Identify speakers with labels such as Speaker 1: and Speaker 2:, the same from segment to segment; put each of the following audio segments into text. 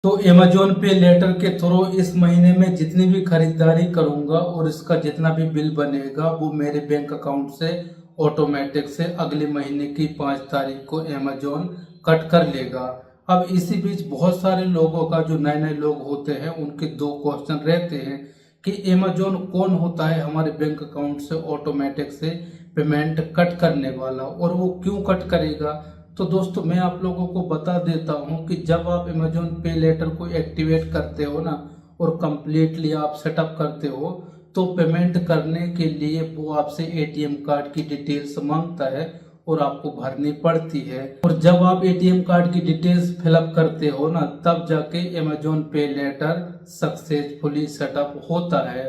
Speaker 1: तो अमेजोन पे लेटर के थ्रू इस महीने में जितनी भी खरीदारी करूंगा और इसका जितना भी बिल बनेगा वो मेरे बैंक अकाउंट से ऑटोमेटिक से अगले महीने की 5 तारीख को अमेजोन कट कर लेगा। अब इसी बीच बहुत सारे लोगों का जो नए नए लोग होते हैं उनके दो क्वेश्चन रहते हैं कि अमेजोन कौन होता है हमारे बैंक अकाउंट से ऑटोमेटिक से पेमेंट कट करने वाला और वो क्यों कट करेगा। तो दोस्तों मैं आप लोगों को बता देता हूं कि जब आप अमेजोन पे लेटर को एक्टिवेट करते हो ना और कंप्लीटली आप सेटअप करते हो तो पेमेंट करने के लिए वो आपसे एटीएम कार्ड की डिटेल्स मांगता है और आपको भरनी पड़ती है। और जब आप एटीएम कार्ड की डिटेल्स फिलअप करते हो ना तब जाके अमेजोन पे लेटर सक्सेसफुली सेटअप होता है।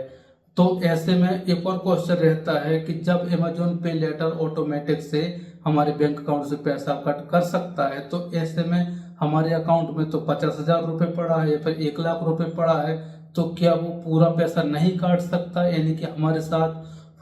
Speaker 1: तो ऐसे में एक और क्वेश्चन रहता है कि जब अमेजोन पे लेटर ऑटोमेटिक से हमारे बैंक अकाउंट से पैसा कट कर सकता है तो ऐसे में हमारे अकाउंट में तो 50,000 रुपये पड़ा है या फिर 1 लाख रुपए पड़ा है तो क्या वो पूरा पैसा नहीं काट सकता, यानी कि हमारे साथ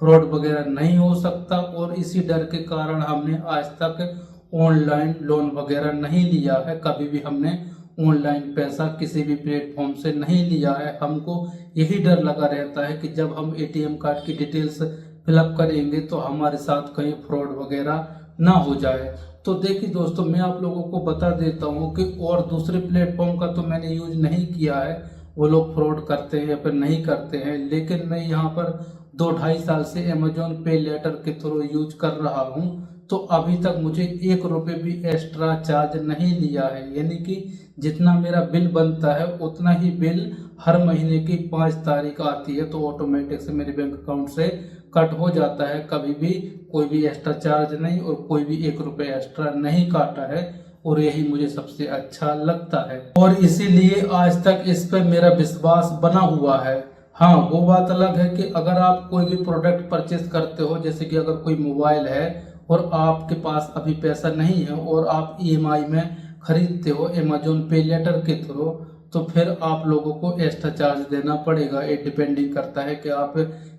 Speaker 1: फ्रॉड वगैरह नहीं हो सकता। और इसी डर के कारण हमने आज तक ऑनलाइन लोन वगैरह नहीं लिया है, कभी भी हमने ऑनलाइन पैसा किसी भी प्लेटफॉर्म से नहीं लिया है। हमको यही डर लगा रहता है कि जब हम एटीएम कार्ड की डिटेल्स फिलअप करेंगे तो हमारे साथ कहीं फ्रॉड वगैरह ना हो जाए। तो देखिए दोस्तों मैं आप लोगों को बता देता हूँ कि और दूसरे प्लेटफॉर्म का तो मैंने यूज नहीं किया है, वो लोग फ्रॉड करते हैं या फिर नहीं करते हैं, लेकिन मैं यहाँ पर 2-2.5 साल से अमेजोन पे लेटर के थ्रू यूज कर रहा हूँ तो अभी तक मुझे 1 रुपये भी एक्स्ट्रा चार्ज नहीं लिया है। यानी कि जितना मेरा बिल बनता है उतना ही बिल हर महीने की 5 तारीख आती है तो ऑटोमेटिक से मेरे बैंक अकाउंट से कट हो जाता है। कभी भी कोई भी एक्स्ट्रा चार्ज नहीं और कोई भी 1 रुपये एक्स्ट्रा नहीं काटा है और यही मुझे सबसे अच्छा लगता है और इसीलिए आज तक इस पे मेरा विश्वास बना हुआ है। हाँ वो बात अलग है कि अगर आप कोई भी प्रोडक्ट परचेज करते हो, जैसे कि अगर कोई मोबाइल है और आपके पास अभी पैसा नहीं है और आप ईएमआई में खरीदते हो अमेजोन पे लेटर के थ्रू तो फिर आप लोगों को एक्स्ट्रा चार्ज देना पड़ेगा। ये डिपेंडिंग करता है कि आप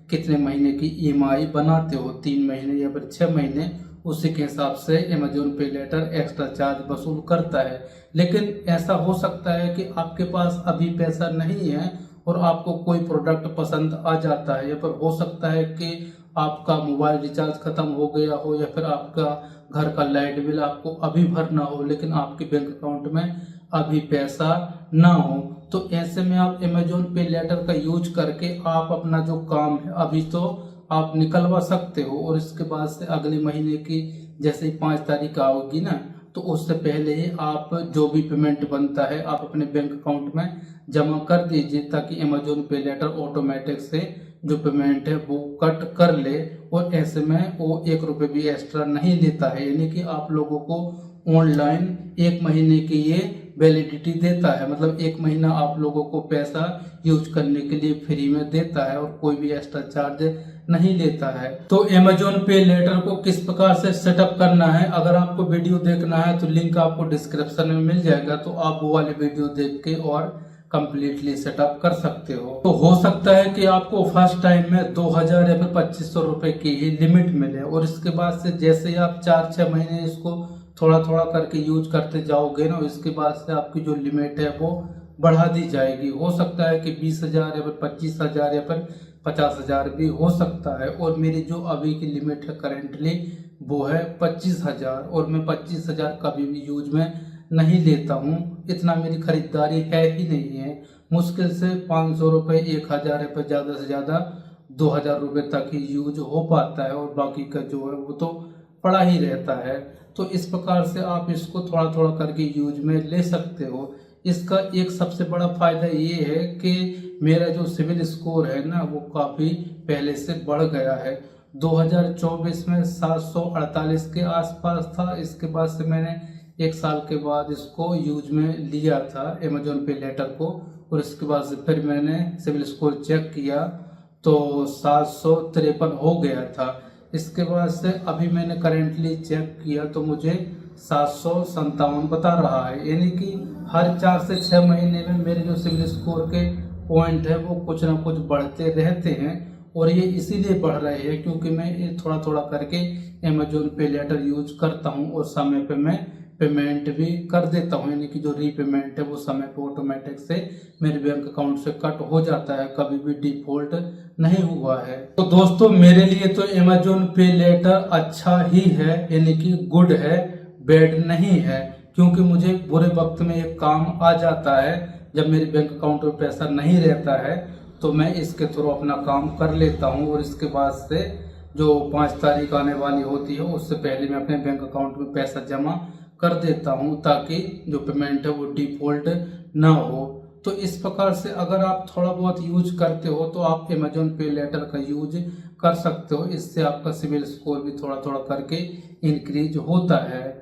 Speaker 1: कितने महीने की ईएमआई बनाते हो, 3 महीने या फिर 6 महीने, उसी के हिसाब से अमेजोन पे लेटर एक्स्ट्रा चार्ज वसूल करता है। लेकिन ऐसा हो सकता है कि आपके पास अभी पैसा नहीं है और आपको कोई प्रोडक्ट पसंद आ जाता है या फिर हो सकता है कि आपका मोबाइल रिचार्ज खत्म हो गया हो या फिर आपका घर का लाइट बिल आपको अभी भरना हो लेकिन आपके बैंक अकाउंट में अभी पैसा ना हो। तो ऐसे में आप अमेजोन पे लेटर का यूज करके आप अपना जो काम है अभी तो आप निकलवा सकते हो और इसके बाद से अगले महीने की जैसे ही 5 तारीख आओगी ना तो उससे पहले ही आप जो भी पेमेंट बनता है आप अपने बैंक अकाउंट में जमा कर दीजिए ताकि अमेजोन पे लेटर ऑटोमेटिक से जो पेमेंट है वो कट कर ले और ऐसे में वो 1 रुपये भी एक्स्ट्रा नहीं लेता है। यानी कि आप लोगों को ऑनलाइन 1 महीने की ये वैलिडिटी देता है, मतलब 1 महीना आप लोगों को पैसा यूज करने के लिए फ्री में देता है और कोई भी एक्स्ट्रा चार्ज नहीं लेता है। तो अमेजोन पे लेटर को किस प्रकार से सेटअप करना है, अगर आपको वीडियो देखना है तो लिंक आपको डिस्क्रिप्शन में मिल जाएगा, तो आप वो वाले वीडियो देख के और कंप्लीटली सेटअप कर सकते हो। तो हो सकता है कि आपको फर्स्ट टाइम में 2000 या फिर 2500 रुपए की ही लिमिट मिले और इसके बाद से जैसे ही आप 4-6 महीने इसको थोड़ा थोड़ा करके यूज करते जाओगे ना, इसके बाद से आपकी जो लिमिट है वो बढ़ा दी जाएगी। हो सकता है कि 20,000 या फिर 25,000 या फिर 50,000 भी हो सकता है। और मेरी जो अभी की लिमिट है करेंटली वो है 25,000 और मैं 25,000 कभी भी यूज में नहीं लेता हूँ, इतना मेरी खरीदारी है ही नहीं है। मुश्किल से 500 रुपये, 1,000 रुपये, ज़्यादा से ज़्यादा 2,000 रुपये तक ही यूज हो पाता है और बाकी का जो है वो तो पड़ा ही रहता है। तो इस प्रकार से आप इसको थोड़ा थोड़ा करके यूज में ले सकते हो। इसका एक सबसे बड़ा फायदा ये है कि मेरा जो सिविल स्कोर है ना वो काफ़ी पहले से बढ़ गया है। 2024 में 748 के आसपास था, इसके बाद से मैंने 1 साल के बाद इसको यूज में लिया था अमेजोन पे लेटर को और इसके बाद से फिर मैंने सिविल स्कोर चेक किया तो 753 हो गया था। इसके बाद से अभी मैंने करेंटली चेक किया तो मुझे 757 बता रहा है। यानी कि हर 4 से 6 महीने में मेरे जो सिविल स्कोर के पॉइंट है वो कुछ ना कुछ बढ़ते रहते हैं और ये इसीलिए बढ़ रहे हैं क्योंकि मैं ये थोड़ा थोड़ा करके अमेजोन पे लेटर यूज करता हूँ और समय पे मैं पेमेंट भी कर देता हूँ, यानी कि जो रीपेमेंट है वो समय पे ऑटोमेटिक से मेरे बैंक अकाउंट से कट हो जाता है, कभी भी डिफॉल्ट नहीं हुआ है। तो दोस्तों मेरे लिए तो अमेजोन पे लेटर अच्छा ही है, यानी कि गुड है, बैड नहीं है, क्योंकि मुझे बुरे वक्त में एक काम आ जाता है। जब मेरे बैंक अकाउंट में पैसा नहीं रहता है तो मैं इसके थ्रू अपना काम कर लेता हूँ, और इसके बाद से जो 5 तारीख आने वाली होती है उससे पहले मैं अपने बैंक अकाउंट में पैसा जमा कर देता हूँ, ताकि जो पेमेंट है वो डिफॉल्ट ना हो। तो इस प्रकार से अगर आप थोड़ा बहुत यूज करते हो तो आप अमेजोन पे लेटर का यूज कर सकते हो। इससे आपका सिविल स्कोर भी थोड़ा थोड़ा करके इंक्रीज होता है।